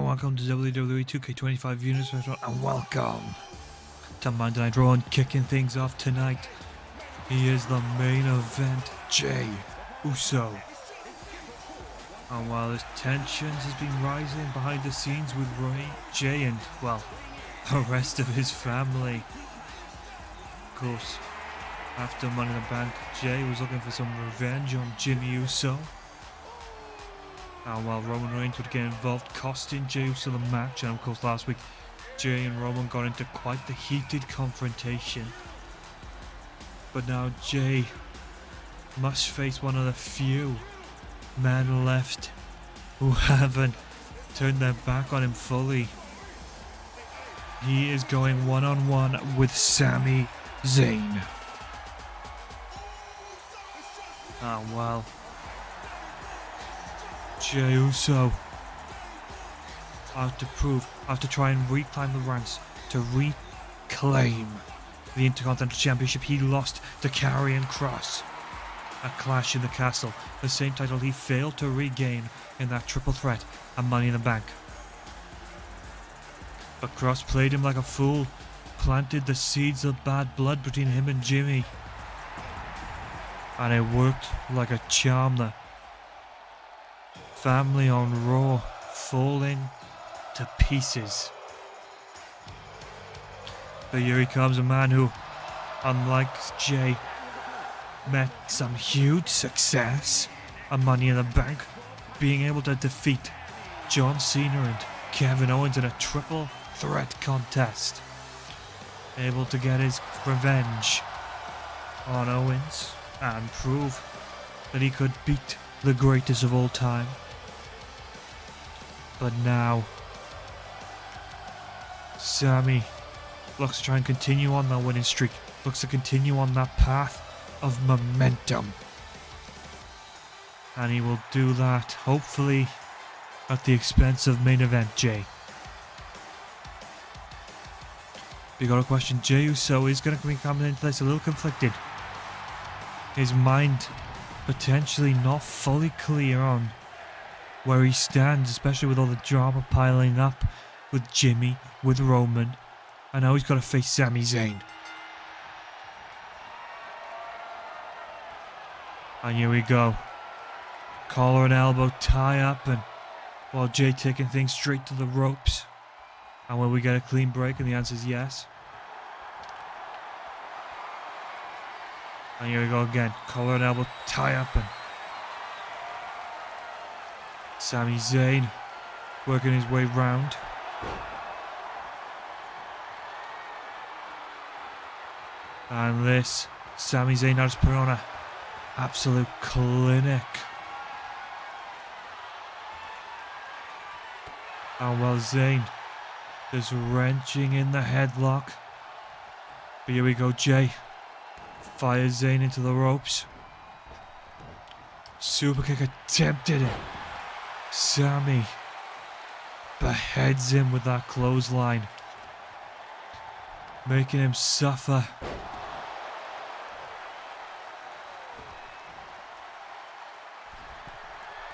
welcome to WWE 2K25 Universe and welcome to Monday Night Raw and kicking things off tonight. He is the main event, Jey Uso. And while his tensions has been rising behind the scenes with Jey and, well, the rest of his family. Of course, after Money in the Bank, Jey was looking for some revenge on Jimmy Uso. And while Roman Reigns would get involved, costing Jey Uso the match, and of course last week Jey and Roman got into quite the heated confrontation. But now Jey must face one of the few men left who haven't turned their back on him fully. He is going one-on-one with Sami Zayn. And well, Jey Uso out to try and reclaim the ranks, to reclaim the Intercontinental Championship he lost to Karrion Kross at Clash in the Castle, the same title he failed to regain in that triple threat and Money in the Bank. But Kross played him like a fool, planted the seeds of bad blood between him and Jimmy, and it worked like a charm. The family on Raw falling to pieces. But here he comes, a man who, unlike Jey, met some huge success and Money in the Bank, being able to defeat John Cena and Kevin Owens in a triple threat contest. Able to get his revenge on Owens and prove that he could beat the greatest of all time. But now Sami looks to try and continue on that winning streak, looks to continue on that path of momentum, and he will do that hopefully at the expense of main event Jey. We got a question. Jey Uso is going to be coming into this a little conflicted. His mind potentially not fully clear on where he stands, especially with all the drama piling up with Jimmy, with Roman, and now he's got to face Sami Zayn. And here we go. Collar and elbow tie up, and while Jey taking things straight to the ropes. And will we get a clean break? And the answer is yes. And here we go again. Collar and elbow tie up, and Sami Zayn working his way round. And this, Sami Zayn now just put on an absolute clinic. And while Zayn just wrenching in the headlock. But here we go, Jey fires Zayn into the ropes. Super kick attempted it. Sami beheads him with that clothesline, making him suffer.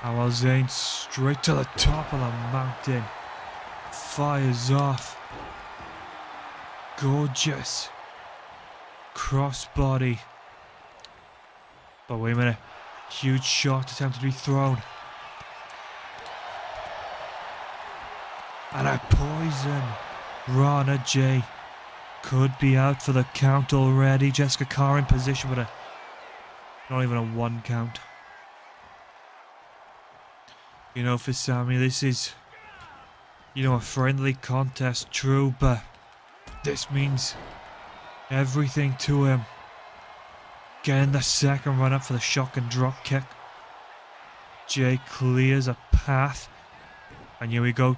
And while Zayn straight to the top of the mountain, fires off. Gorgeous crossbody. But wait a minute. Huge shot attempted to be thrown. And a poison Rana. Jey could be out for the count already. Jessica Carr in position with not even a 1 count. You know, for Sami, this is, a friendly contest, true, but this means everything to him. Getting the second run up for the shotgun drop kick. Jey clears a path. And here we go.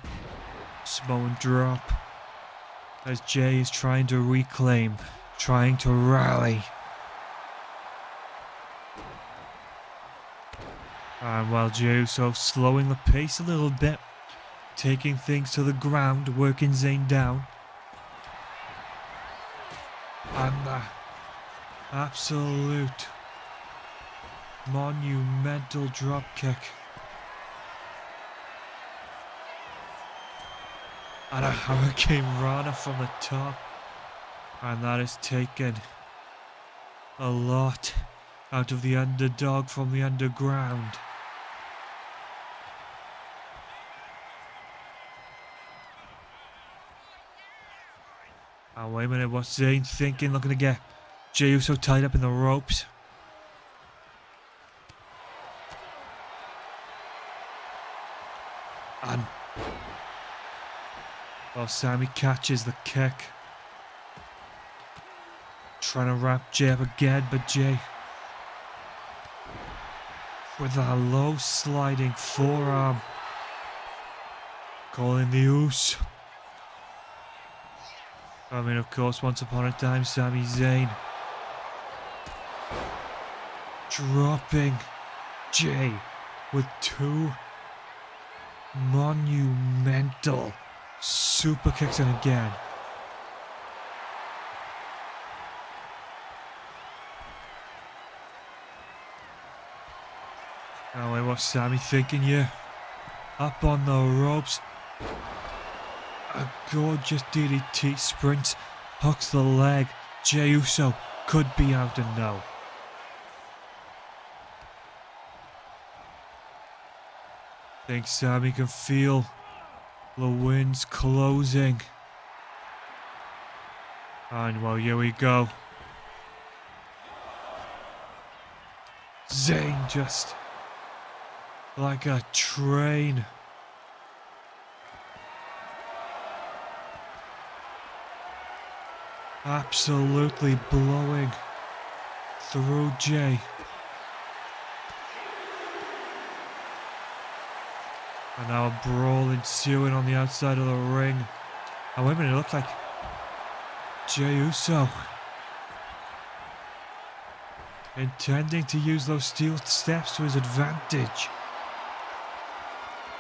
Samoan drop. As Jey is trying to reclaim, trying to rally. And while Jey Uso slowing the pace a little bit, taking things to the ground, working Zayn down. And the absolute monumental drop kick. And a Hurricane Rana from the top. And that has taken a lot out of the underdog from the underground. Oh, wait a minute, what's Zayn thinking? Looking to get Jey Uso tied up in the ropes. And well, Sami catches the kick. Trying to wrap Jey up again, but Jey with a low sliding forearm. Calling the Uso. I mean, of course, once upon a time, Sami Zayn dropping Jey with two monumental super kicks, and again. Oh, wait, what's Sami thinking here? Up on the ropes. A gorgeous DDT sprints, hooks the leg. Jey Uso could be out and no. Think Sami can feel the winds closing. And well, here we go. Zayn just like a train. Absolutely blowing through Jey. And now a brawl ensuing on the outside of the ring. And wait a minute, it looked like Jey Uso intending to use those steel steps to his advantage.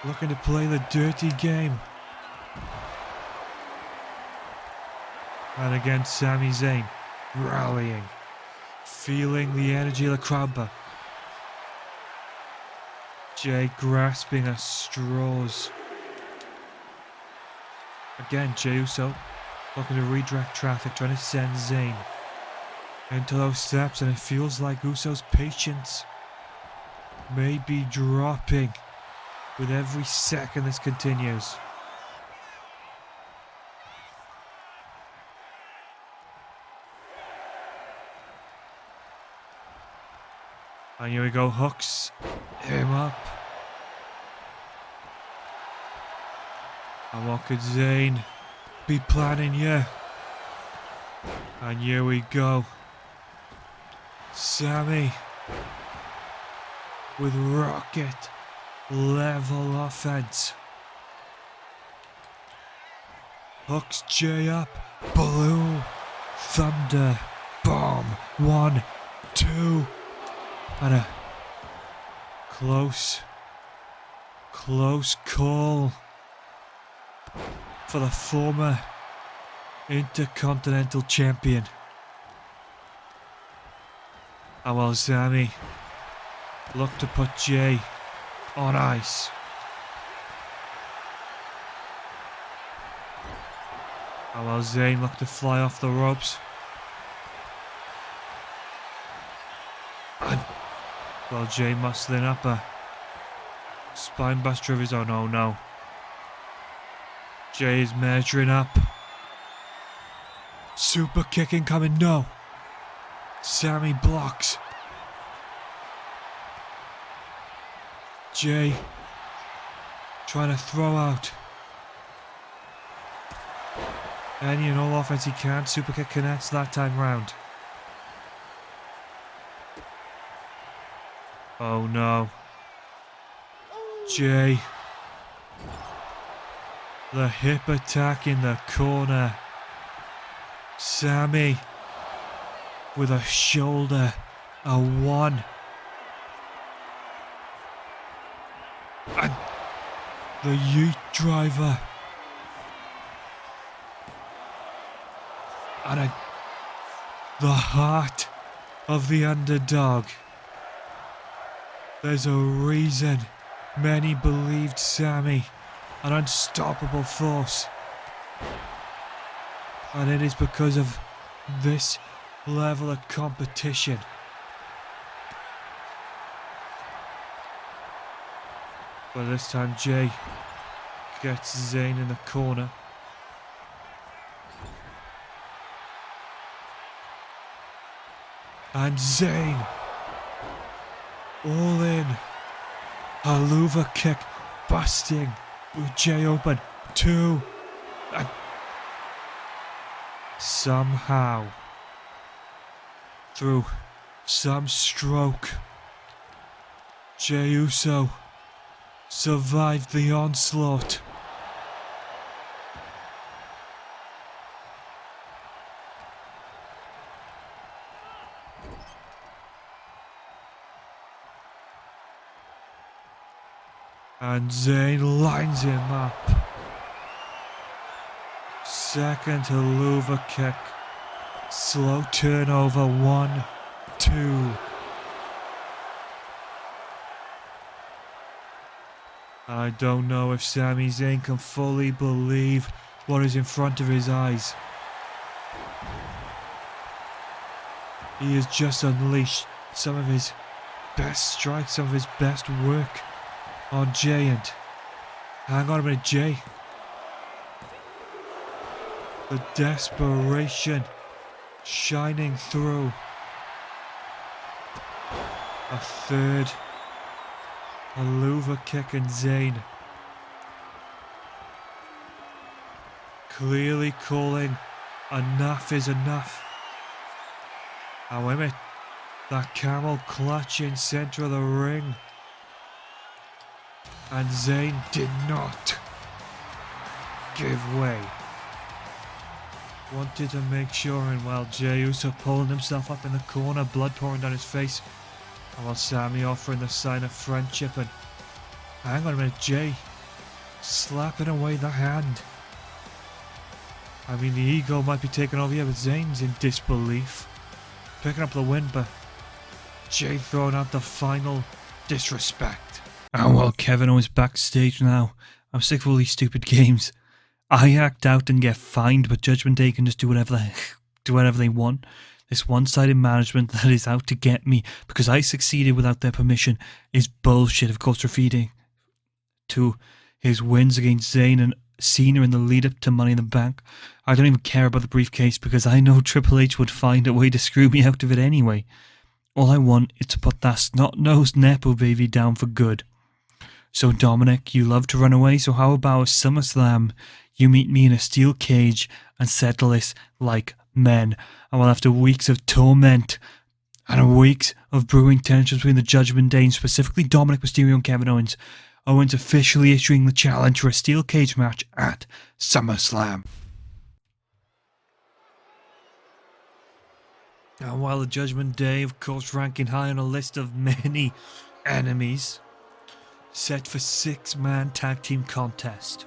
Looking to play the dirty game. And again, Sami Zayn rallying, feeling the energy of the crowd, but Jey grasping at straws. Again, Jey Uso looking to redirect traffic, trying to send Zayn into those steps, and it feels like Uso's patience may be dropping with every second this continues. And here we go, hooks him up. And what could Zayn be planning here? And here we go. Sami with rocket level offense. Hooks Jey up. Blue Thunder Bomb. 1, 2. And a close call for the former Intercontinental Champion. And while Sami looked to put Jey on ice. And while Zayn looked to fly off the ropes. And well, Jey muscling up a spine buster of his own. Oh no. Jey is measuring up. Super kick incoming. No. Sami blocks. Jey trying to throw out any and all offense he can. Super kick connects that time round. Oh no. Jey. The hip attack in the corner. Sami with a shoulder. A 1. And the yeet driver. And the heart of the underdog. There's a reason many believed Sami an unstoppable force And it is because of this level of competition. But this time Jay gets Zayn in the corner. And Zayn, all in. A louver kick, busting with Jay open. 2. And somehow, through some stroke, Jey Uso survived the onslaught. And Zayn lines him up. Second to louver kick. Slow turnover. 1, 2. I don't know if Sami Zayn can fully believe what is in front of his eyes. He has just unleashed some of his best strikes, some of his best work on Jay. And hang on a minute, Jay. The desperation shining through. A third. A louver kick, and Zayn clearly calling enough is enough. However, that camel clutch in centre of the ring. And Zayn did not give way. Wanted to make sure, and while Jey Uso pulling himself up in the corner, blood pouring down his face, and while Sami offering the sign of friendship, and hang on a minute, Jay slapping away the hand. I mean, the ego might be taking over here, but Zayn's in disbelief. Picking up the win, but Jay throwing out the final disrespect. And while Kevin Owens backstage now, I'm sick of all these stupid games. I act out and get fined, but Judgment Day can just do whatever they want. This one-sided management that is out to get me because I succeeded without their permission is bullshit. Of course, referring to his wins against Zayn and Cena in the lead-up to Money in the Bank. I don't even care about the briefcase because I know Triple H would find a way to screw me out of it anyway. All I want is to put that snot-nosed Nepo baby down for good. So Dominic, you love to run away, so how about SummerSlam? You meet me in a steel cage and settle this like men. And well, after weeks of torment and weeks of brewing tensions between the Judgment Day and specifically Dominic Mysterio and Kevin Owens, Owens officially issuing the challenge for a steel cage match at SummerSlam. And while the Judgment Day, of course, ranking high on a list of many enemies, set for 6-man tag team contest.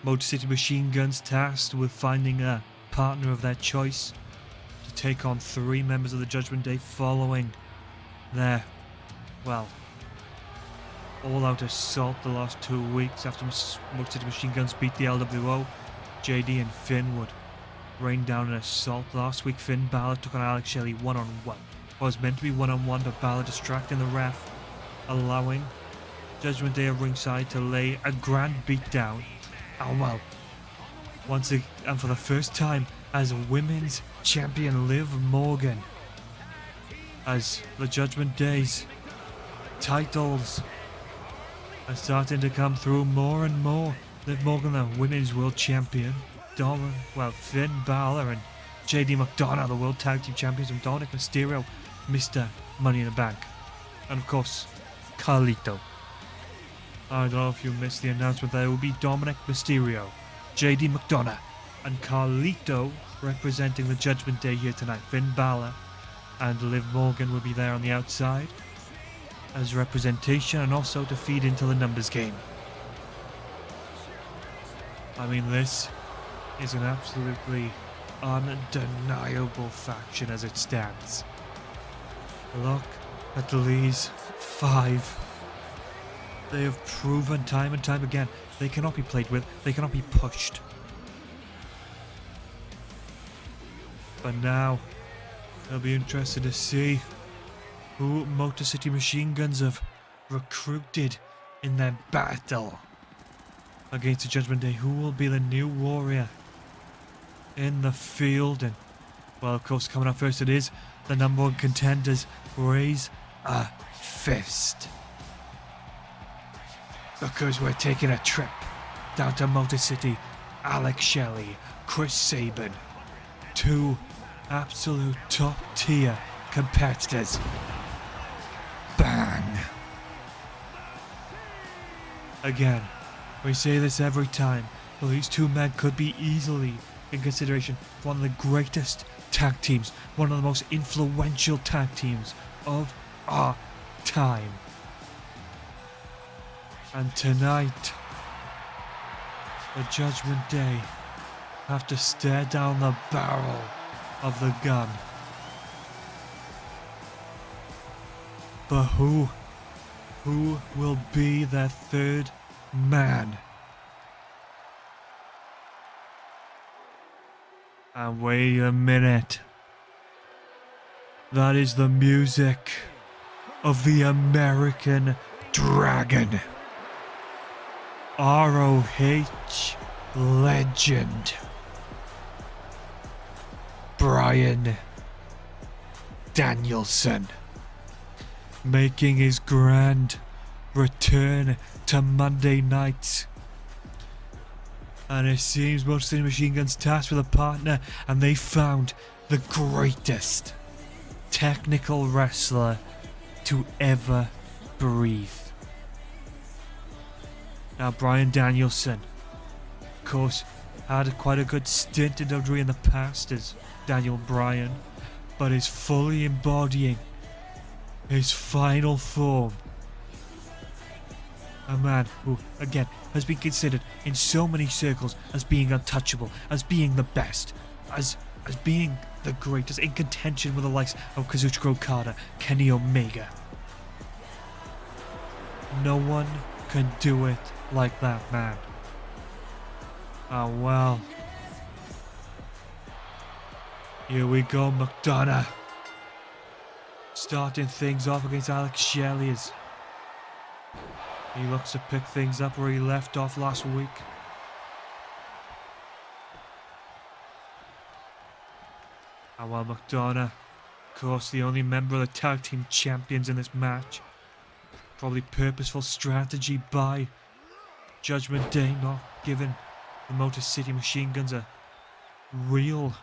Motor City Machine Guns tasked with finding a partner of their choice to take on 3 members of the Judgment Day following their, well, all-out assault the last 2 weeks after Motor City Machine Guns beat the LWO. JD and Finn would rain down an assault. Last week, Finn Balor took on Alex Shelley one-on-one. It was meant to be one-on-one, but Balor distracting the ref, allowing Judgment Day at ringside to lay a grand beat down. And well, once again, and for the first time as women's champion Liv Morgan, as the Judgment Day's titles are starting to come through more and more. Liv Morgan, the women's world champion, Finn Balor and JD McDonough, the world tag team champions, and Dominic Mysterio, Mr. Money in the Bank, and of course Carlito. I don't know if you missed the announcement that it will be Dominic Mysterio, JD McDonough, and Carlito representing the Judgment Day here tonight. Finn Balor and Liv Morgan will be there on the outside as representation and also to feed into the numbers game. I mean, this is an absolutely undeniable faction as it stands. Look at these 5. They have proven time and time again they cannot be played with, they cannot be pushed. But now, I'll be interested to see who Motor City Machine Guns have recruited in their battle against the Judgment Day. Who will be the new warrior in the field? And, well, of course, coming up first, it is the number one contenders. Raise a fist. Because we're taking a trip down to Motor City. Alex Shelley, Chris Sabin, two absolute top tier competitors. Bang! Again, we say this every time, but these two men could be easily in consideration for one of the greatest tag teams, one of the most influential tag teams of our time. And tonight, the Judgment Day have to stare down the barrel of the gun. But who will be their third man? And wait a minute. That is the music of the American Dragon. ROH legend. Bryan Danielson. Making his grand return to Monday nights. And it seems Motor City Machine Guns tasked with a partner, and they found the greatest technical wrestler to ever breathe. Now, Bryan Danielson, of course, had quite a good stint in WWE in the past as Daniel Bryan, but is fully embodying his final form. A man who, again, has been considered in so many circles as being untouchable, as being the best, as being the greatest, in contention with the likes of Kazuchika Okada, Kenny Omega. No one can do it like that man. Oh well. Here we go, McDonough. Starting things off against Alex Shelley as he looks to pick things up where he left off last week. And while McDonough, of course, the only member of the tag team champions in this match, probably purposeful strategy by Judgment Day, not giving the Motor City Machine Guns a real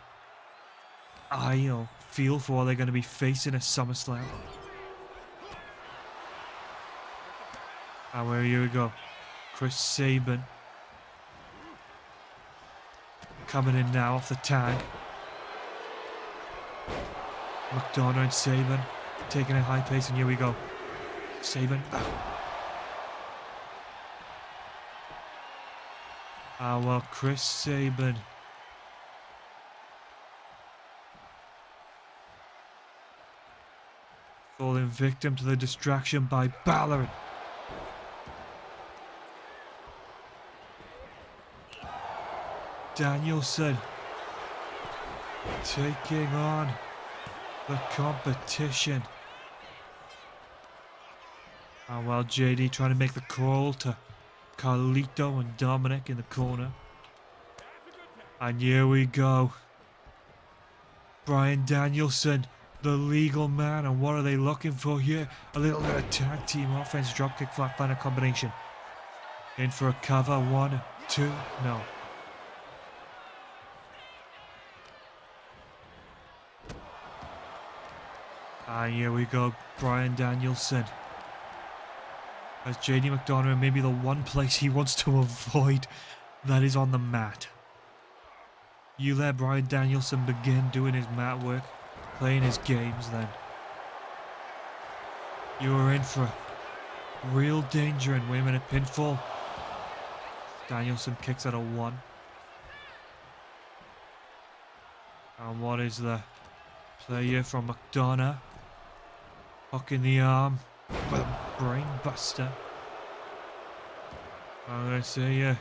feel for what they're going to be facing at SummerSlam. And here we go. Chris Sabin coming in now off the tag. McDonough and Sabin taking a high pace, and here we go. Sabin. Well, Chris Sabin falling victim to the distraction by Balor. Danielson taking on the competition. And while JD trying to make the call to Carlito and Dominic in the corner. And here we go. Bryan Danielson, the legal man, and what are they looking for here? A little bit of tag team offense, dropkick flatliner combination. In for a cover, 1, 2, no. And here we go, Bryan Danielson. As JD McDonough, maybe the one place he wants to avoid, that is on the mat. You let Bryan Danielson begin doing his mat work, playing his games, then you are in for real danger. And wait a minute, pinfall. Danielson kicks out a 1. And what is the play here from McDonough? Hook in the arm with a brain buster. I'm going to say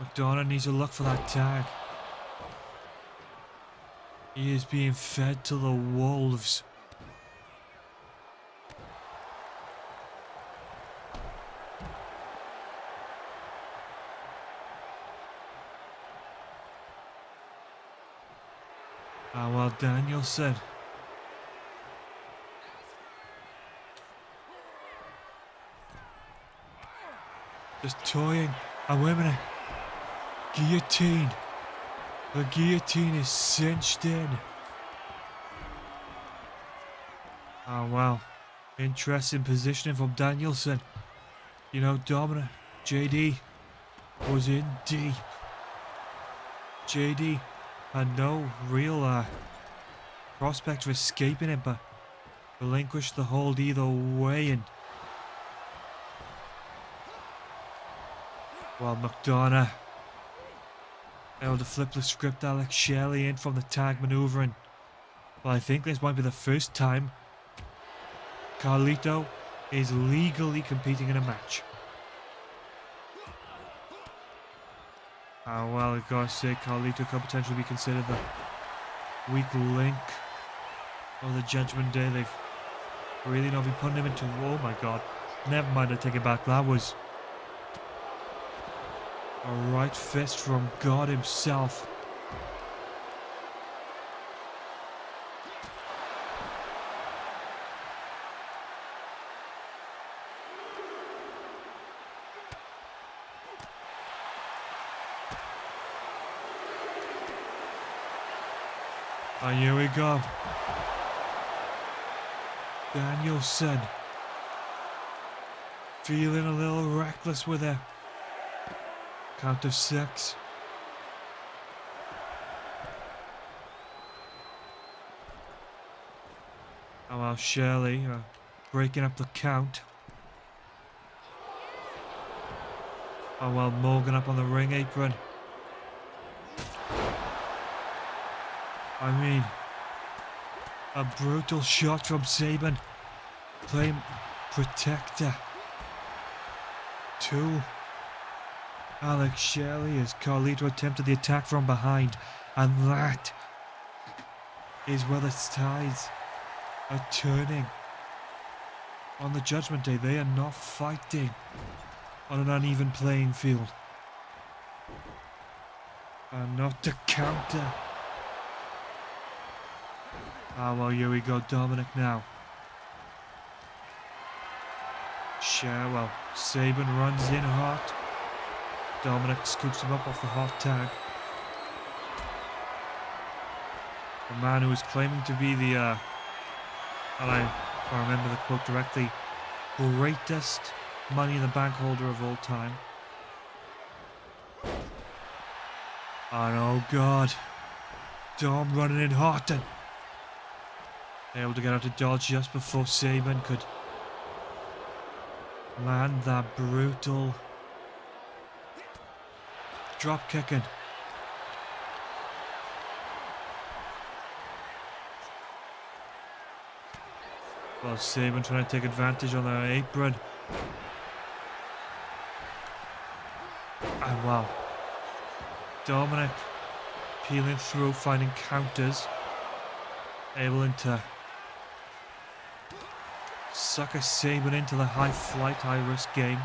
McDonough needs to look for that tag. He is being fed to the wolves. Ah, well, Danielson. Just toying. And wait a minute. Guillotine. The guillotine is cinched in. Oh, wow. Interesting positioning from Danielson. You know, Dominic, JD was in deep. JD had no real prospect of escaping it, but relinquished the hold either way. And well, McDonough able to flip the script. Alex Shelley in from the tag maneuver, and well, I think this might be the first time Carlito is legally competing in a match. Oh, well, I gotta say, Carlito could potentially be considered the weak link of the Judgment Day. They've really not been putting him into... Oh my god. Never mind, I take it back. That was a right fist from God himself. And here we go. Danielson feeling a little reckless with it. Count of 6. Oh well, Shirley breaking up the count. Oh well, Morgan up on the ring apron. I mean, a brutal shot from Saban, playing protector to Alex Shelley as Carlito attempted the attack from behind, and that is where the tides are turning on the Judgment Day. They are not fighting on an uneven playing field, and not to counter. Ah, well, here we go, Dominic now. Well, Saban runs in hot. Dominic scoops him up off the hot tag. The man who is claiming to be the, and if I remember the quote directly, greatest Money in the Bank holder of all time. And oh god, Dom running in hot and able to get out of dodge just before Saban could land that brutal drop kicking. Well, Saban trying to take advantage on their apron. And wow, Dominic peeling through, finding counters, able to sucker Saban into the high flight, high risk game.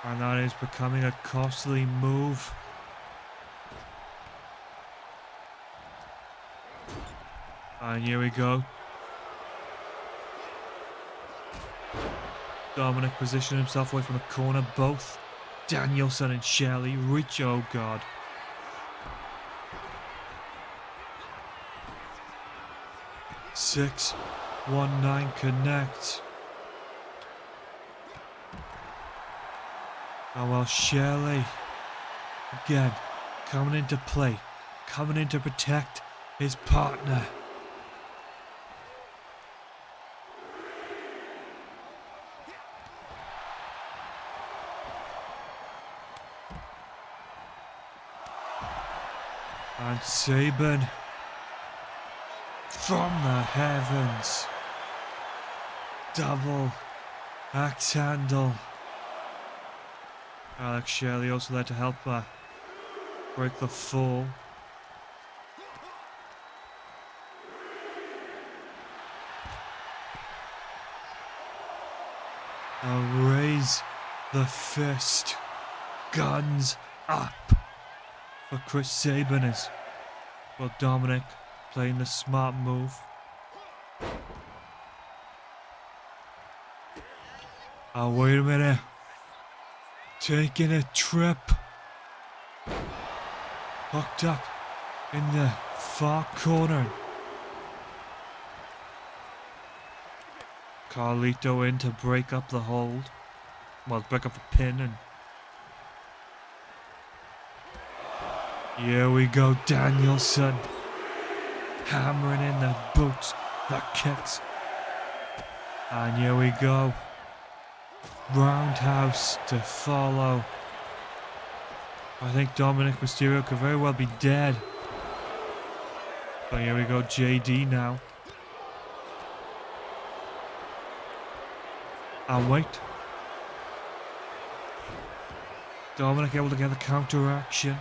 And that is becoming a costly move. And here we go. Dominic positioning himself away from the corner. Both Danielson and Shelley reach. Oh god. Six, 1-9 connect. Oh well, Shelley again coming into play, coming in to protect his partner. And Saban from the heavens. Double axe handle. Alex Shelley also there to help break the fall. And raise the fist. Guns up for Chris Sabin as well. Dominic playing the smart move. Oh, wait a minute. Taking a trip. Hooked up in the far corner. Carlito in to break up the hold. Well, break up the pin. And here we go, Danielson. Hammering in the boots, the kicks. And here we go. Roundhouse to follow. I think Dominic Mysterio could very well be dead. But here we go, JD now. And wait. Dominic able to get the counter action.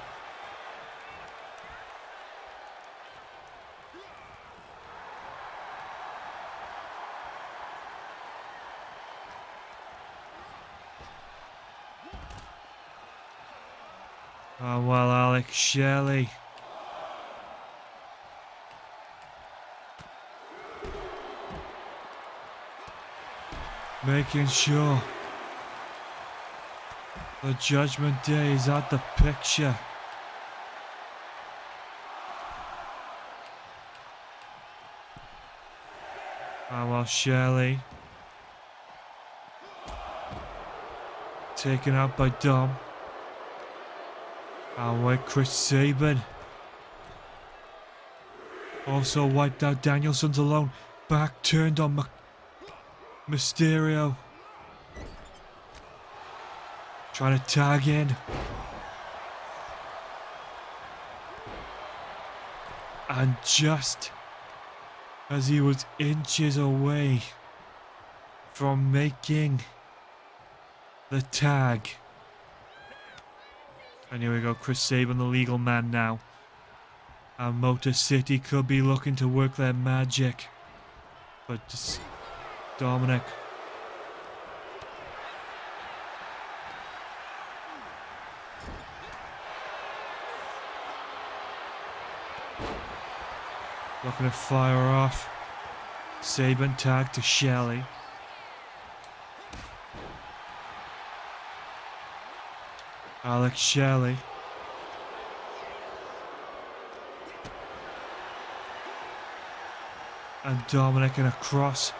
Oh, well, Alex Shelley. Making sure the Judgment Day is at the picture. Oh, well, Shelley. Taken out by Dom. And wait, Chris Sabin. Also wiped out. Danielson's alone. Back turned on Mysterio. Trying to tag in. And just as he was inches away from making the tag. And here we go, Chris Sabin, the legal man now. And Motor City could be looking to work their magic. But just Dominic. Looking to fire off. Sabin tag to Shelley. Alex Shelley. And Dominic in a cross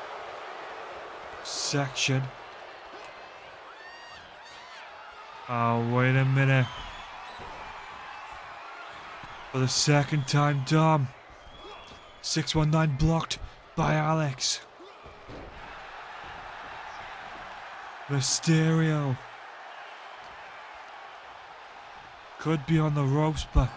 section. Oh, wait a minute. For the second time, Dom. 619 blocked by Alex. Mysterio. Could be on the ropes, but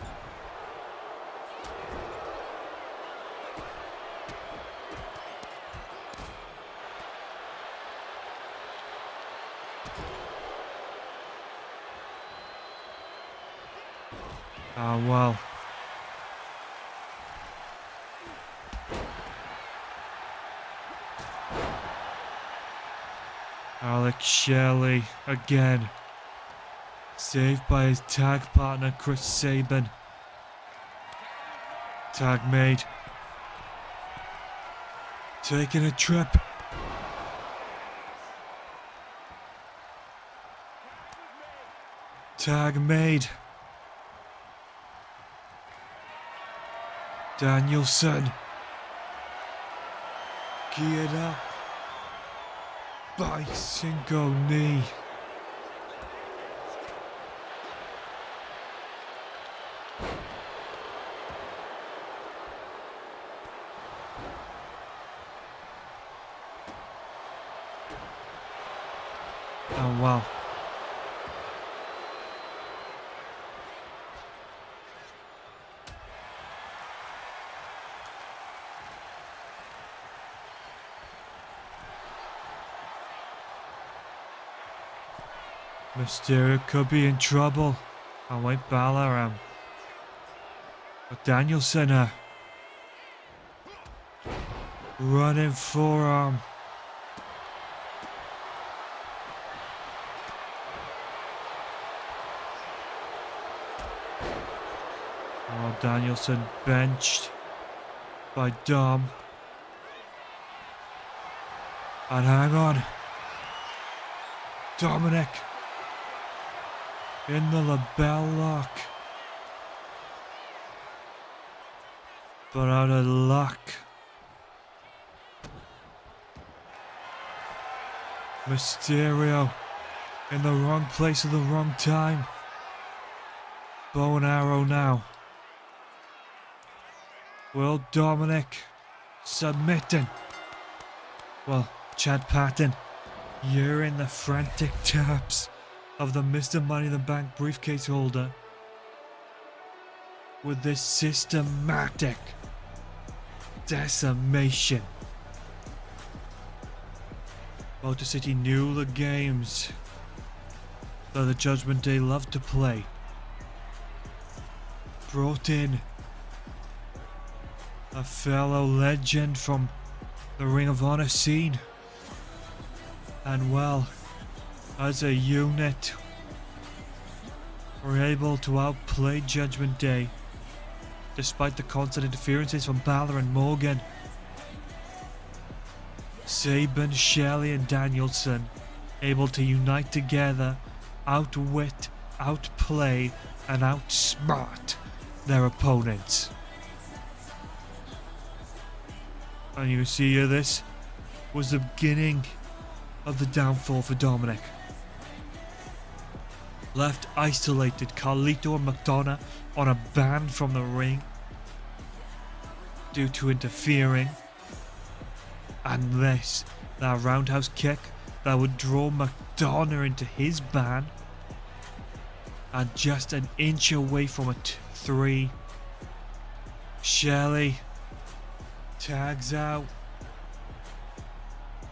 well. Alex Shelley again. Saved by his tag partner, Chris Sabin. Tag made. Taking a trip. Tag made. Danielson. Geared up. By single knee. Oh wow. Mysterio could be in trouble. I wait, Balor. But Danielson, running forearm. Danielson benched by Dom. And hang on. Dominic in the label lock. But out of luck. Mysterio in the wrong place at the wrong time. Bow and arrow now. Will Dominic submitting? Well, Chad Patton, you're in the frantic taps of the Mr. Money in the Bank briefcase holder with this systematic decimation. Motor City knew the games that the Judgment Day loved to play. Brought in a fellow legend from the Ring of Honor scene. And well, as a unit, were able to outplay Judgment Day despite the constant interferences from Balor and Morgan. Sabin, Shelley and Danielson able to unite together, outwit, outplay and outsmart their opponents. And you see here, this was the beginning of the downfall for Dominic. Left isolated, Carlito and McDonough on a ban from the ring due to interfering. And this, that roundhouse kick that would draw McDonough into his ban. And just an inch away from a 3. Shelley tags out,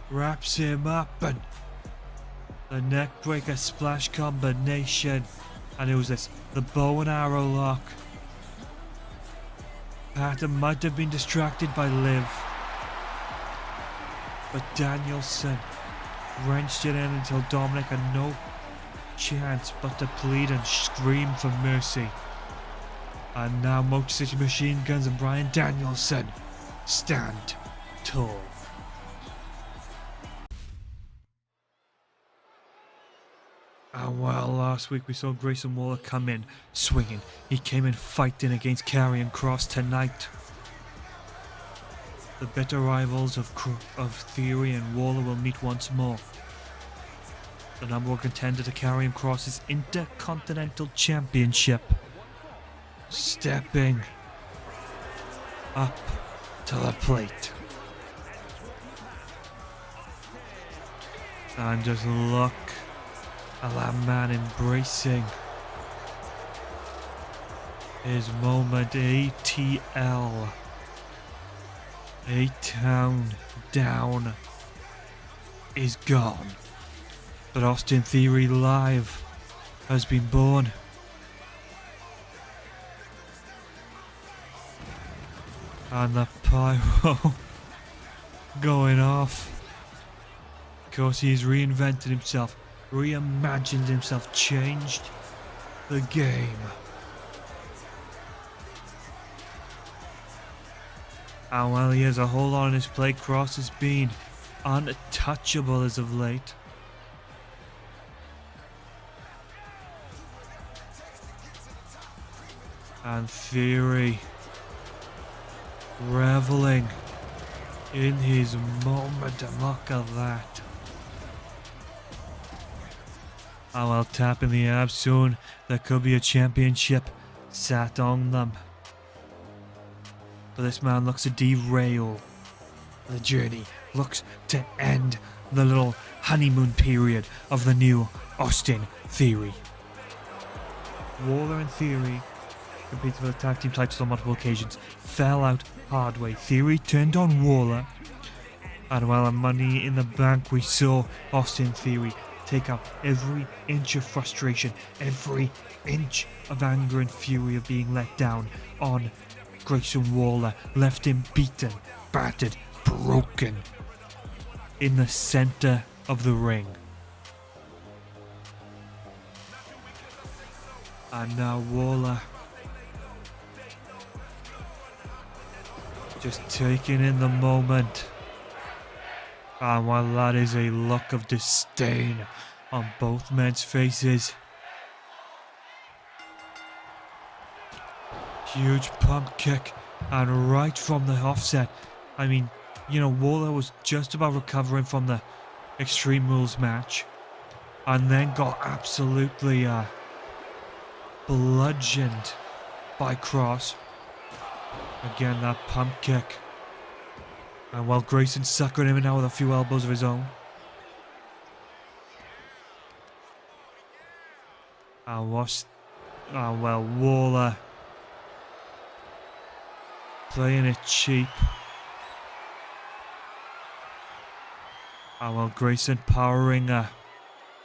wraps him up, and the neckbreaker splash combination. And it was this, the bow and arrow lock. Patton might have been distracted by Liv, but Danielson wrenched it in until Dominic had no chance but to plead and scream for mercy. And now Motor City Machine Guns and Bryan Danielson stand tall. And well, last week we saw Grayson Waller come in swinging. He came in fighting against Karrion Kross tonight. The bitter rivals of Theory and Waller will meet once more. The number one contender to Karrion Kross's Intercontinental Championship, stepping up to the plate. And just look at that man embracing his moment. ATL, A-Town down, is gone. But Austin Theory Live has been born. And the pyro going off. Of course, he's reinvented himself, reimagined himself, changed the game. And while he has a whole lot on his plate, Kross has been untouchable as of late. And Theory reveling in his moment, and look at that. And while tapping the abs, soon there could be a championship sat on them. But this man looks to derail the journey, looks to end the little honeymoon period of the new Austin Theory. Waller and Theory competed for the tag team titles on multiple occasions, fell out hard way. Theory turned on Waller, and while on Money in the Bank we saw Austin Theory take out every inch of frustration, every inch of anger and fury of being let down on Grayson Waller, left him beaten, battered, broken in the center of the ring. And now Waller Just taking in the moment. And while that is a look of disdain on both men's faces. Huge pump kick, and right from the offset. I mean, you know, Waller was just about recovering from the Extreme Rules match, and then got absolutely bludgeoned by Cross. Again, that pump kick. And while Grayson suckered him in now with a few elbows of his own. And well, Waller playing it cheap. And well, Grayson powering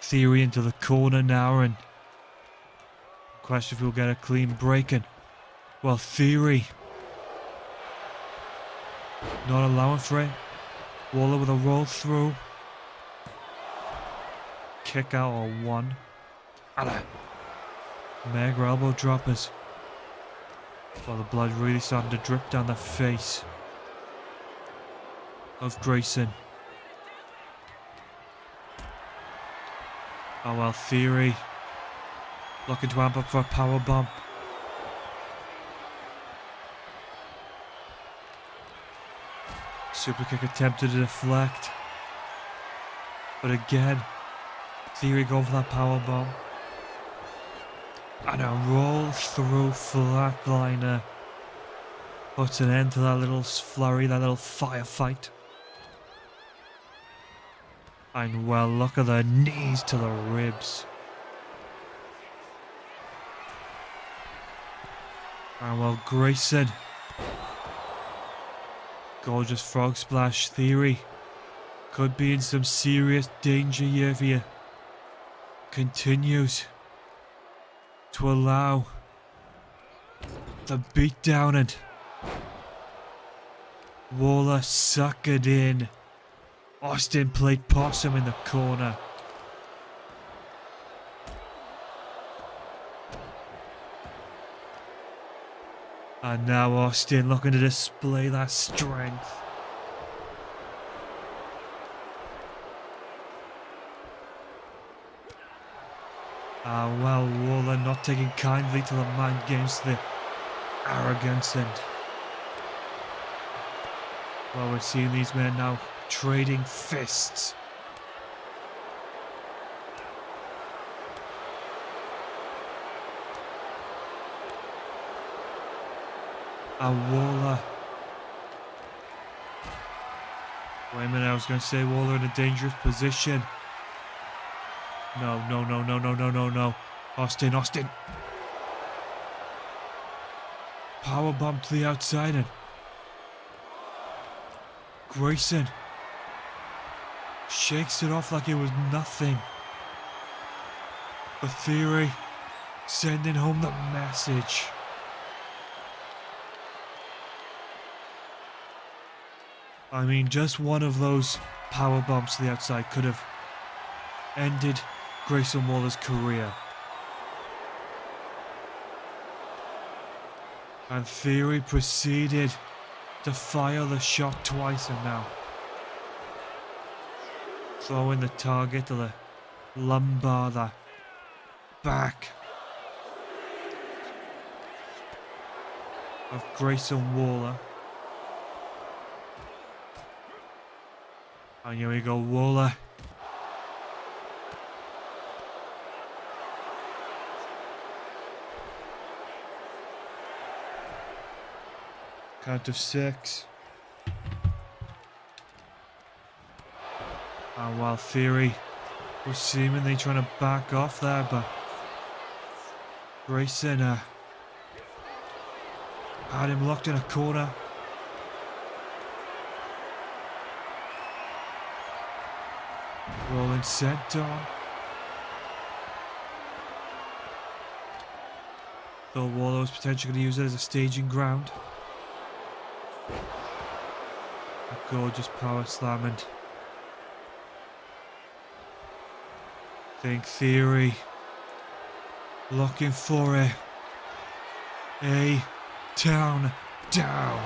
Theory into the corner now, and question if he'll get a clean break. And well, Theory not allowing for it. Waller with a roll through. Kick out or one. And a mega elbow droppers. Well, the blood really starting to drip down the face of Grayson. Oh well, Theory looking to amp up for a powerbomb. Super kick attempted to deflect. But again, Theory going for that powerbomb. And a roll through flatliner puts an end to that little flurry, that little firefight. And well, look at the knees to the ribs. And well, Grayson. Gorgeous frog splash. Theory could be in some serious danger here if he continues to allow the beatdown, and Waller suckered in. Austin played possum in the corner. And now Austin looking to display that strength. Well, Waller not taking kindly to the mind games, the arrogance, and well, we're seeing these men now trading fists. Waller. Wait a minute, I was going to say Waller in a dangerous position. No. Austin. Powerbomb to the outside, and Grayson shakes it off like it was nothing. But Theory sending home the message. I mean, just one of those power bombs to the outside could have ended Grayson Waller's career. And Theory proceeded to fire the shot twice, and now throwing the target to the lumbar, the back of Grayson Waller. And here we go, Waller. Count of 6. And while Theory was seemingly trying to back off there, but Grayson had him locked in a corner. Rolling senton. Though Waller was potentially going to use it as a staging ground. A gorgeous power slam, and think Theory looking for a town down.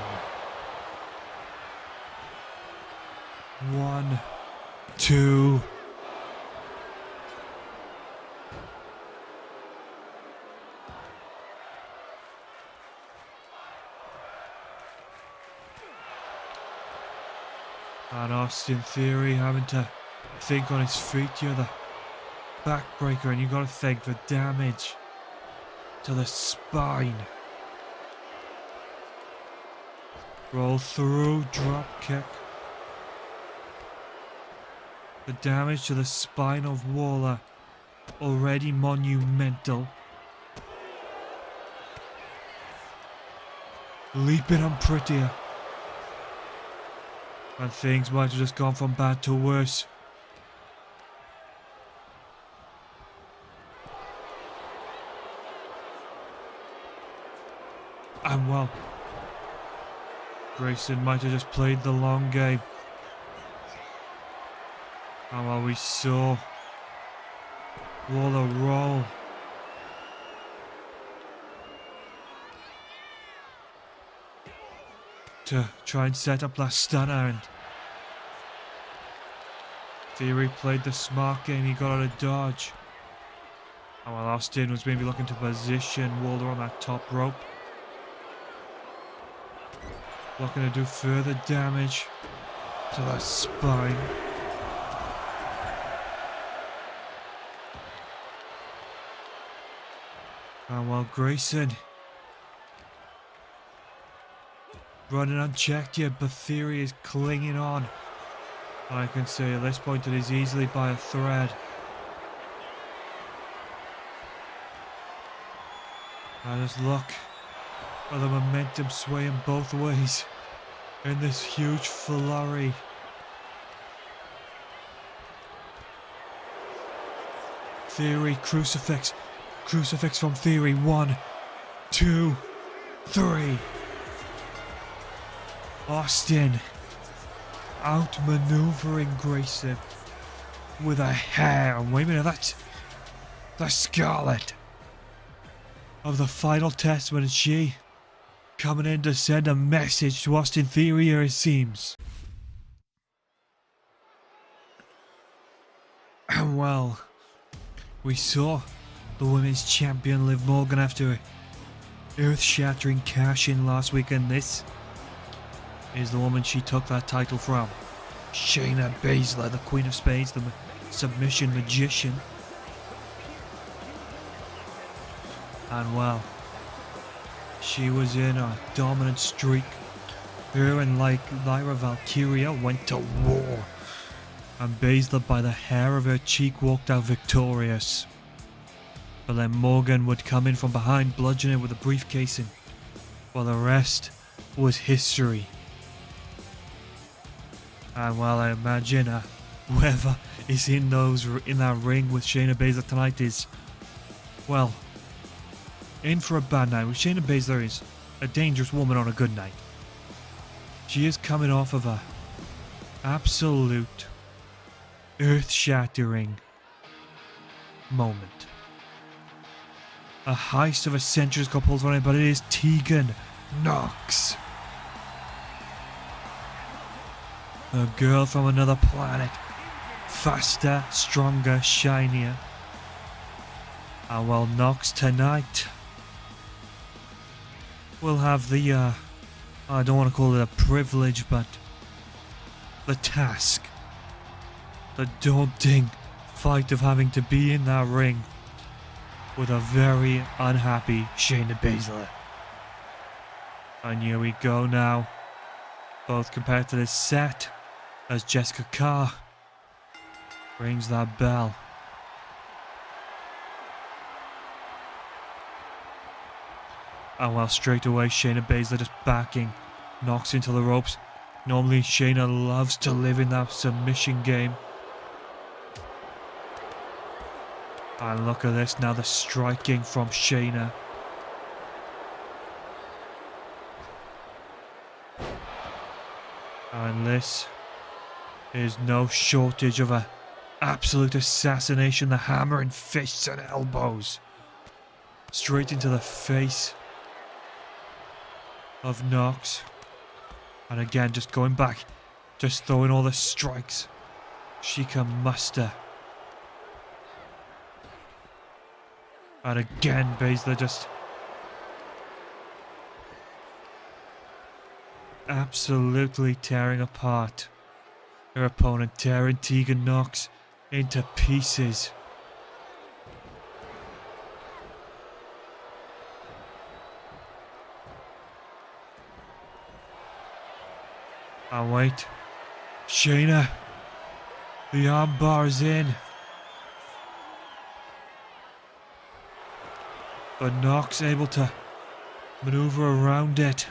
1, 2. And Austin Theory having to think on his feet. You're the backbreaker, and you got to think the damage to the spine. Roll through, drop kick. The damage to the spine of Waller already monumental. Leaping on prettier. And things might have just gone from bad to worse. And well, Grayson might have just played the long game. And while we saw Waller roll, to try and set up that stunner, and Theory played the smart game. He got out of dodge. And while Austin was maybe looking to position Waller on that top rope, looking to do further damage to that spine. And while Grayson running unchecked yet, but Theory is clinging on. I can say at this point it is easily by a thread. And just look at the momentum swaying both ways in this huge flurry. Theory, crucifix. Crucifix from Theory. 1, 2, 3. Austin outmaneuvering Grayson with a hair. Wait a minute, that's Scarlett of the Final Testament, and she coming in to send a message to Austin Theory here, it seems. And well, we saw the women's champion Liv Morgan after an earth-shattering cash-in last week, and this is the woman she took that title from. Shayna Baszler, the Queen of Spades, the submission magician. And well, she was in a dominant streak. Her and Lyra Valkyria went to war, and Baszler by the hair of her cheek walked out victorious. But then Morgan would come in from behind, bludgeon her with a briefcase, and well, the rest was history. And while I imagine whoever is in that ring with Shayna Baszler tonight is, well, in for a bad night. Shayna Baszler is a dangerous woman on a good night. She is coming off of a absolute earth-shattering moment. A heist of a century's got pulled on it, but it is Tegan Nox. A girl from another planet. Faster, stronger, shinier. And well, Nox tonight will have the, I don't want to call it a privilege, but the task, the daunting fight of having to be in that ring with a very unhappy Shayna Baszler. And here we go now, both compared to this set, as Jessica Carr rings that bell. And well, straight away Shayna Baszler just backing Nox into the ropes. Normally Shayna loves to live in that submission game. And look at this now, the striking from Shayna. And this is no shortage of a absolute assassination. The hammering fists and elbows straight into the face of Nox. And again, just going back Just throwing all the strikes she can muster. And again, Baszler just absolutely tearing apart her opponent, tearing Tegan Knox into pieces. And wait, Shayna, the armbar is in. But Knox able to maneuver around it,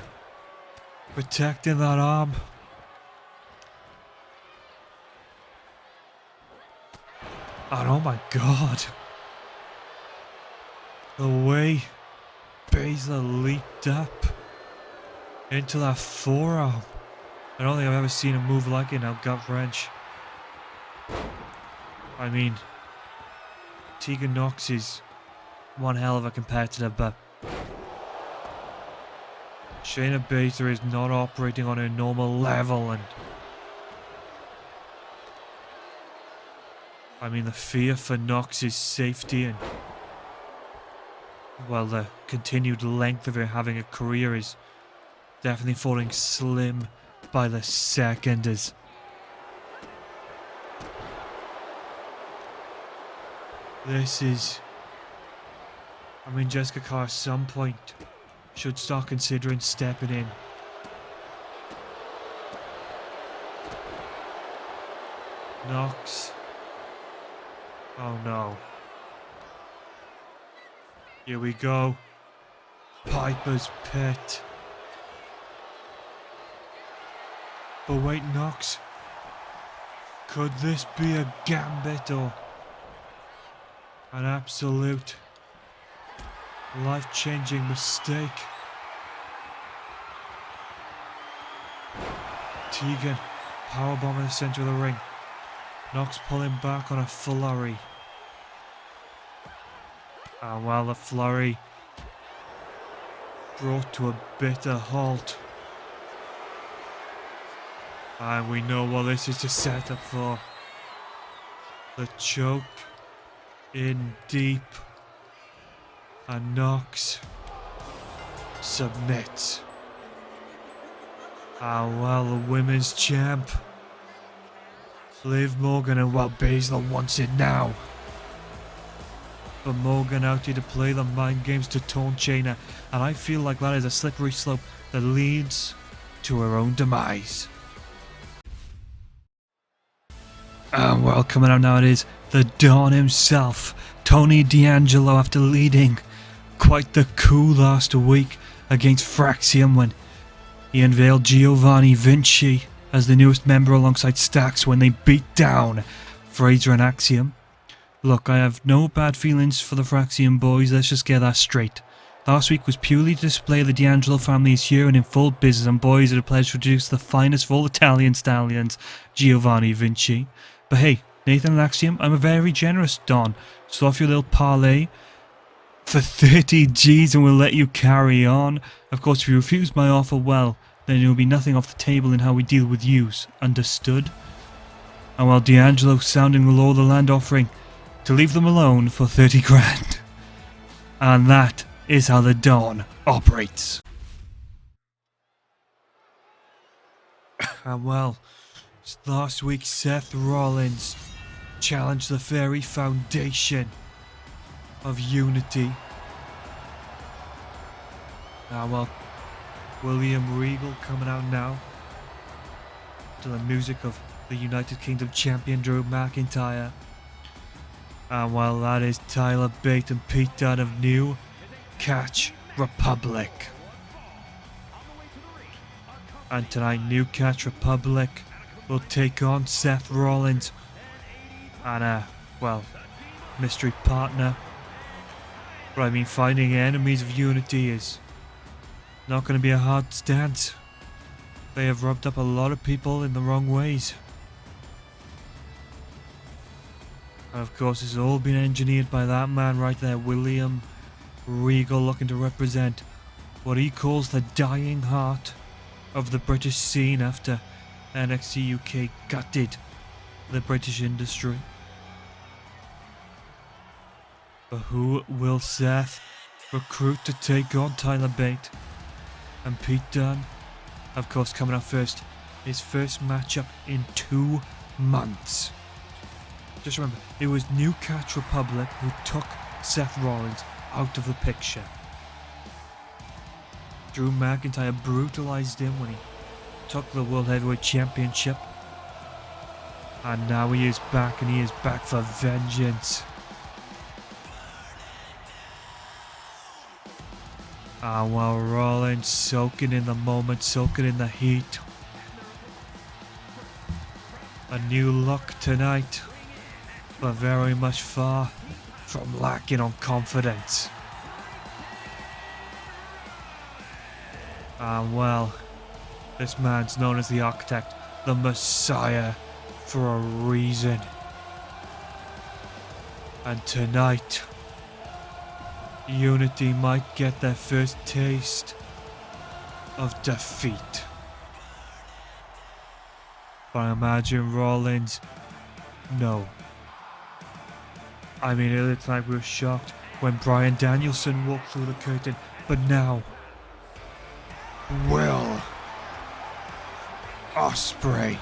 protecting that arm. And oh my god, the way Baszler leaped up into that forearm. I don't think I've ever seen a move like it now, gut wrench. I mean, Tegan Knox is one hell of a competitor, but Shayna Baszler is not operating on her normal level, and I mean the fear for Knox's safety and, well, the continued length of her having a career is definitely falling slim by the second as this is, I mean, Jessica Carr at some point should start considering stepping in. Knox. Oh no. Here we go. Piper's Pit. But wait, Knox. Could this be a gambit or an absolute life-changing mistake? Tegan, powerbomb in the center of the ring. Knox pulling back on a flurry. And while the flurry brought to a bitter halt. And we know what this is to set up for. The choke in deep. And Knox submits. And well, the women's champ, Liv Morgan, and well, Baszler wants it now. But Morgan out here to play the mind games to taunt Shayna, and I feel like that is a slippery slope that leads to her own demise. And well, coming out now it is the Don himself, Tony D'Angelo, after leading quite the coup last week against Fraxium when he unveiled Giovanni Vinci as the newest member alongside Stax when they beat down Fraser and Axiom. Look, I have no bad feelings for the Fraxium boys, let's just get that straight. Last week was purely to display the D'Angelo family is here and in full business, and boys, it a pleasure to introduce the finest of all Italian stallions, Giovanni Vinci. But hey, Nathan and Axiom, I'm a very generous Don, so off your little parlay for 30 G's and we'll let you carry on. Of course, if you refuse my offer, well, then there will be nothing off the table in how we deal with yous. Understood? And while D'Angelo sounding the law of the land, offering to leave them alone for 30 grand. And that is how the Don operates. And well, last week Seth Rollins challenged the very foundation of unity. Now, well, William Regal coming out now to the music of the United Kingdom champion Drew McIntyre. And while that is Tyler Bate and Pete Dunne of New Catch Republic. And tonight, New Catch Republic will take on Seth Rollins and well, mystery partner. But I mean, finding enemies of unity is not going to be a hard stance. They have rubbed up a lot of people in the wrong ways. And of course, it's all been engineered by that man right there, William Regal, looking to represent what he calls the dying heart of the British scene after NXT UK gutted the British industry. But who will Seth recruit to take on Tyler Bate and Pete Dunne? Of course, coming up first, his first matchup in 2 months. Just remember, it was New Catch Republic who took Seth Rollins out of the picture. Drew McIntyre brutalized him when he took the World Heavyweight Championship. And now he is back, and he is back for vengeance. And while Rollins soaking in the moment, soaking in the heat. A new look tonight, but very much far from lacking on confidence. And well, this man's known as the Architect, the Messiah, for a reason. And tonight, Unity might get their first taste of defeat. But I imagine Rollins, no. I mean, earlier tonight we were shocked when Bryan Danielson walked through the curtain, but now, Will Ospreay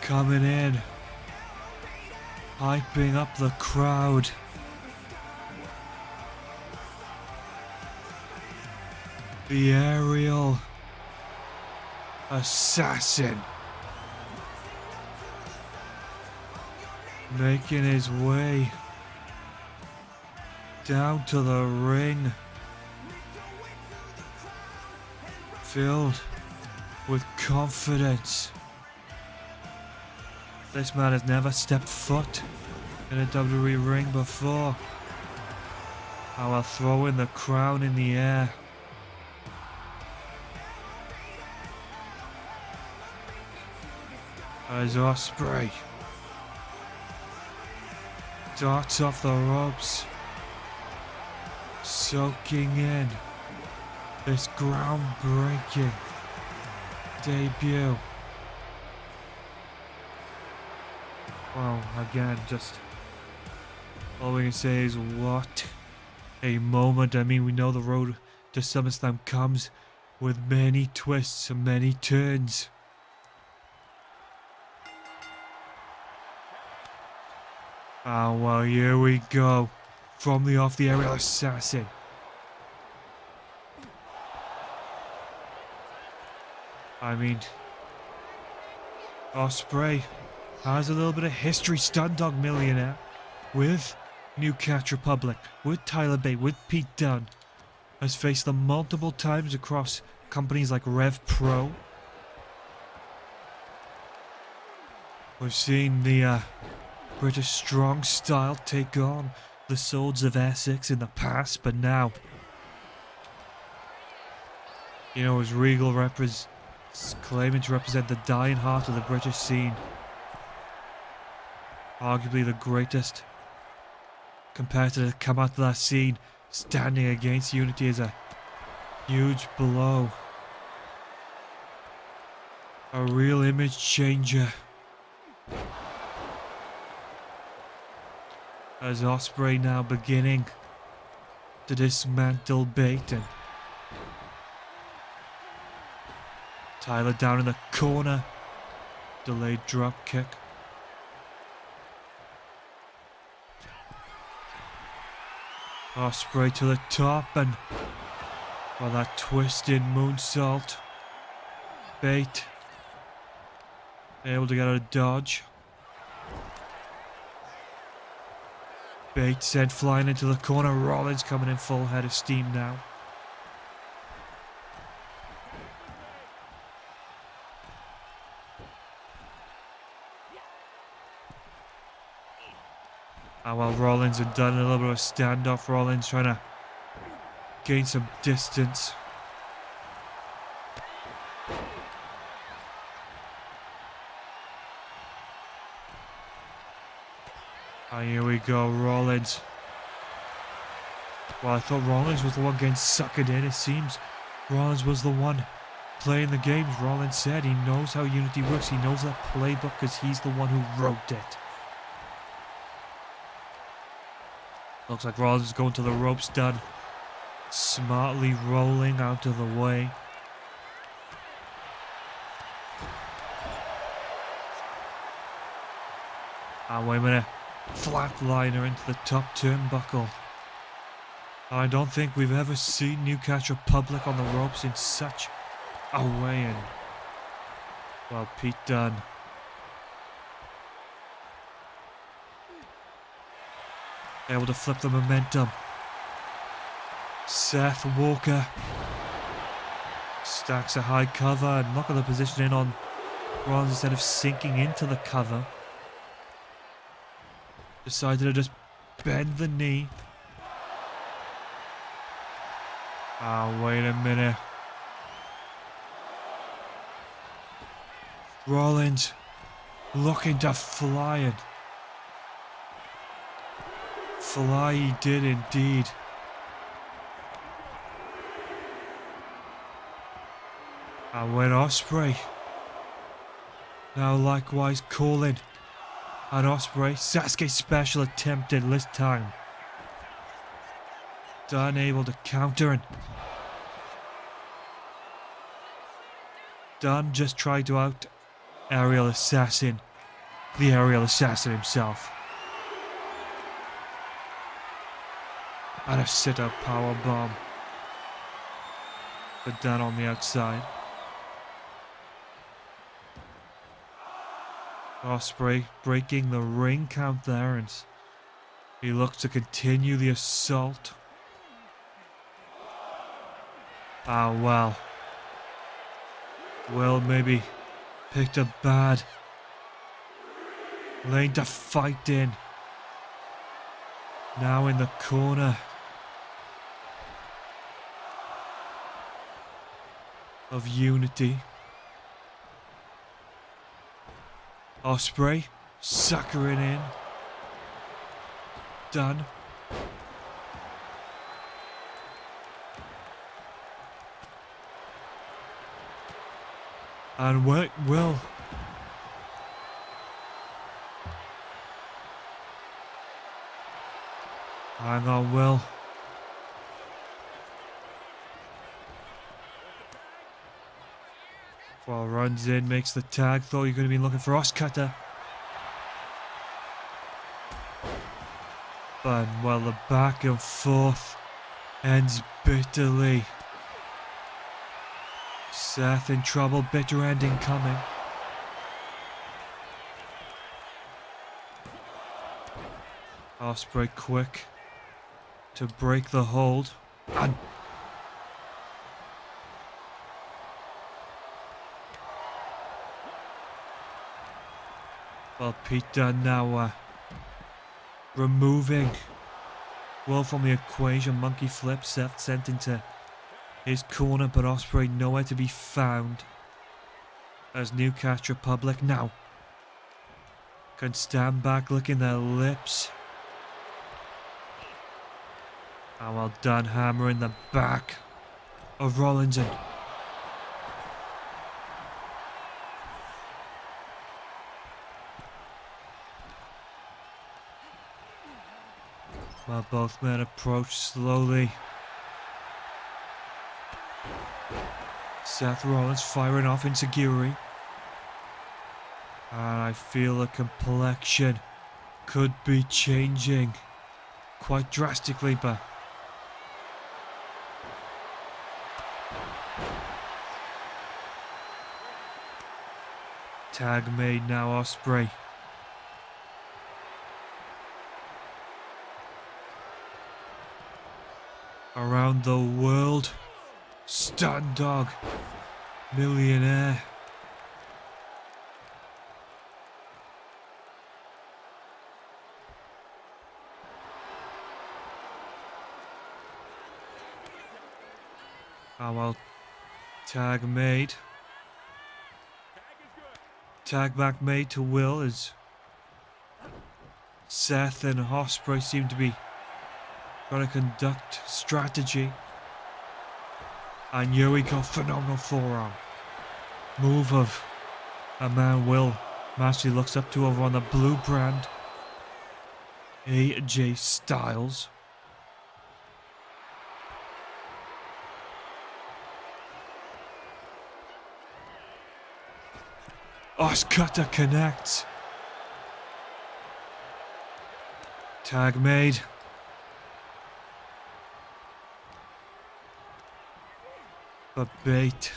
coming in, hyping up the crowd. The aerial assassin making his way down to the ring, filled with confidence. This man has never stepped foot in a WWE ring before. I will throw in the crown in the air. As Ospreay darts off the ropes, soaking in this groundbreaking debut. Well, again, just all we can say is what a moment. I mean, we know the road to SummerSlam comes with many twists and many turns. Ah, well, here we go. From the off the aerial assassin. I mean, Ospreay has a little bit of history, Stun Dog Millionaire, with New Catch Republic, with Tyler Bate, with Pete Dunne. Has faced them multiple times across companies like Rev Pro. We've seen the British Strong Style take on the Swords of Essex in the past, but now, you know, as Regal claiming to represent the dying heart of the British scene. Arguably the greatest competitor to come out of that scene, standing against Unity is a huge blow. A real image changer. As Ospreay now beginning to dismantle Bate, and Tyler down in the corner. Delayed drop kick. Ospreay to the top, and well, that twisted moonsault. Bate able to get out of dodge. Bate sent flying into the corner. Rollins coming in full head of steam now. And while Rollins had done a little bit of a standoff, Rollins trying to gain some distance. And here we go, Rollins. Well, I thought Rollins was the one getting suckered in. It seems Rollins was the one playing the games. Rollins said he knows how Unity works. He knows that playbook because he's the one who wrote it. Looks like Rollins is going to the ropes, done. Smartly rolling out of the way. Wait a minute. Flatliner into the top turnbuckle. I don't think we've ever seen Newcastle Republic on the ropes in such a way. And well, Pete Dunne. Able to flip the momentum. Seth Walker stacks a high cover and look at the positioning on Rollins instead of sinking into the cover. Decided to just bend the knee. Wait a minute. Rollins looking to fly it. Fly he did indeed. When Ospreay now likewise calling an Ospreay. Sasuke special attempted this time. Dunne able to counter and Dunne just tried to out aerial assassin the aerial assassin himself. And a sit-up powerbomb for Dunne on the outside. Ospreay breaking the ring count there, and he looks to continue the assault. Well. Will maybe picked a bad lane to fight in. Now in the corner of Unity. Ospreay suckering in. Dunne. And Will. Hang on, Will. Well, runs in, makes the tag. Thought you're going to be looking for Oscutter. But, well, the back and forth ends bitterly. Seth in trouble, bitter ending coming. Ospreay quick to break the hold. And well, Pete Dunne now removing Will from the equation. Monkey flip, Seth sent into his corner, but Ospreay nowhere to be found. As Newcastle Republic now can stand back, licking their lips. And well done, hammering the back of Rollins. And well, both men approach slowly. Seth Rollins firing off Insecurity. And I feel the complexion could be changing quite drastically, but tag made now, Ospreay. Around the world, Stun Dog, Millionaire. Well, tag made. Tag back made to Will as Seth and Ospreay seem to be trying to conduct strategy. And here we go, phenomenal forearm. move of a man Will Mashley looks up to over on the blue brand, AJ Styles. Oscar connects. Tag made. But bait.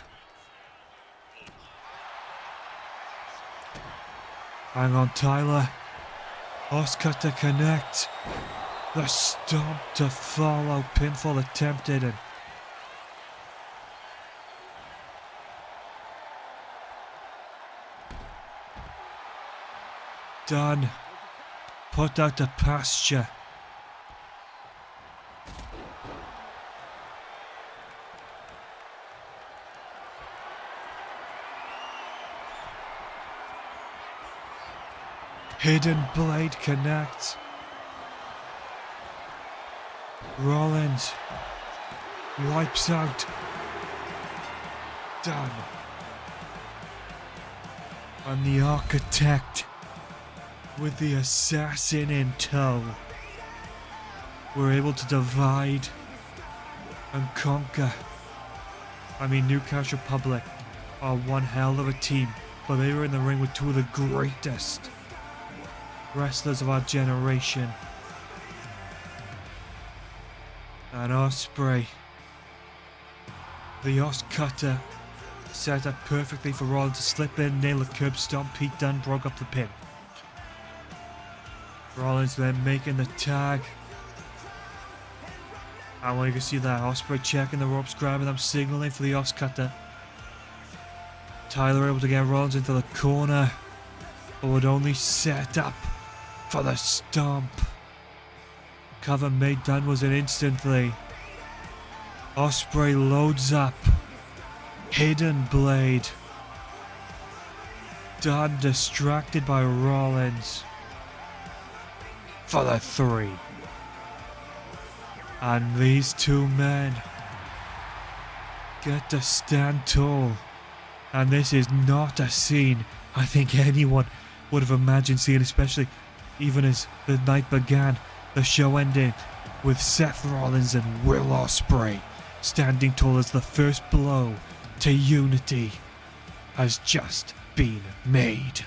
Hang on, Tyler. Oscar to connect. The stomp to follow. Pinfall attempted and done. Put out to pasture. Hidden blade connects. Rollins wipes out. Done. And the architect with the assassin in tow. We're able to divide and conquer. I mean, Newcastle Public are one hell of a team, but they were in the ring with two of the greatest wrestlers of our generation. And Ospreay, the Os Cutter, set up perfectly for Rollins to slip in, nail a curb stomp. Pete Dunne broke up the pin. Rollins then making the tag. And when you can see that, Ospreay checking the ropes, grabbing them, signaling for the Os Cutter. Tyler able to get Rollins into the corner, but would only set up for the stomp. Cover made done was it instantly. Ospreay loads up. Hidden blade. Dunne distracted by Rollins for the 3. And these two men get to stand tall. And this is not a scene I think anyone would have imagined seeing, especially even as the night began. The show ended with Seth Rollins and Will Ospreay standing tall as the first blow to unity has just been made.